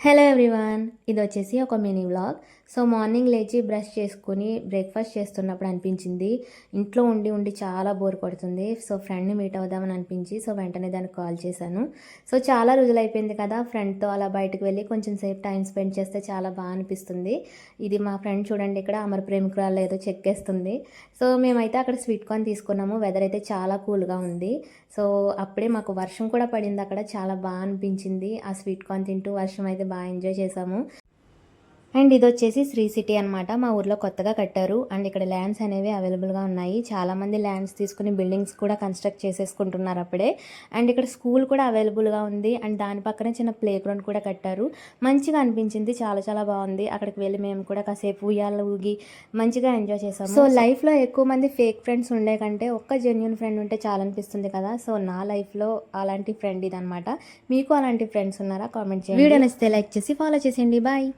Hello everyone, ఇది వచ్చేసి ఒక మినీ వ్లాగ్. సో మార్నింగ్ లేచి బ్రష్ చేసుకుని బ్రేక్ఫాస్ట్ చేస్తున్నప్పుడు అనిపించింది ఇంట్లో ఉండి ఉండి చాలా బోర్ కొడుతుంది. సో ఫ్రెండ్ని మీట్ అవుదామని అనిపించి సో వెంటనే దానికి కాల్ చేశాను. సో చాలా రోజులు అయిపోయింది కదా, ఫ్రెండ్తో అలా బయటకు వెళ్ళి కొంచెం సేపు టైం స్పెండ్ చేస్తే చాలా బాగా అనిపిస్తుంది. ఇది మా ఫ్రెండ్ చూడండి, ఇక్కడ అమర ప్రేమికురాలు ఏదో చెక్కేస్తుంది. సో మేమైతే అక్కడ స్వీట్ కార్న్ తీసుకున్నాము. వెదర్ అయితే చాలా కూల్గా ఉంది. సో అప్పుడే మాకు వర్షం కూడా పడింది. అక్కడ చాలా బాగా అనిపించింది. ఆ స్వీట్ కార్న్ తింటూ వర్షం అయితే బాగా ఎంజాయ్ చేసాము. అండ్ ఇది వచ్చేసి శ్రీ సిటీ అనమాట. మా ఊర్లో కొత్తగా కట్టారు. అండ్ ఇక్కడ ల్యాండ్స్ అనేవి అవైలబుల్గా ఉన్నాయి. చాలామంది ల్యాండ్స్ తీసుకుని బిల్డింగ్స్ కూడా కన్స్ట్రక్ట్ చేసేసుకుంటున్నారు అప్పుడే. అండ్ ఇక్కడ స్కూల్ కూడా అవైలబుల్గా ఉంది. అండ్ దాని పక్కనే చిన్న ప్లే గ్రౌండ్ కూడా కట్టారు. మంచిగా అనిపించింది, చాలా చాలా బాగుంది. అక్కడికి వెళ్ళి మేము కూడా కాసేపు ఉయ్యాల ఊగి మంచిగా ఎంజాయ్ చేసాము. సో లైఫ్లో ఎక్కువ మంది ఫేక్ ఫ్రెండ్స్ ఉండే కంటే ఒక్క జెన్యున్ ఫ్రెండ్ ఉంటే చాలా అనిపిస్తుంది కదా. సో నా లైఫ్లో అలాంటి ఫ్రెండ్ ఇదనమాట. మీకు అలాంటి ఫ్రెండ్స్ ఉన్నారా? కామెంట్ చేయండి. వీడియో నచ్చితే లైక్ చేసి ఫాలో చేసేయండి. బాయ్.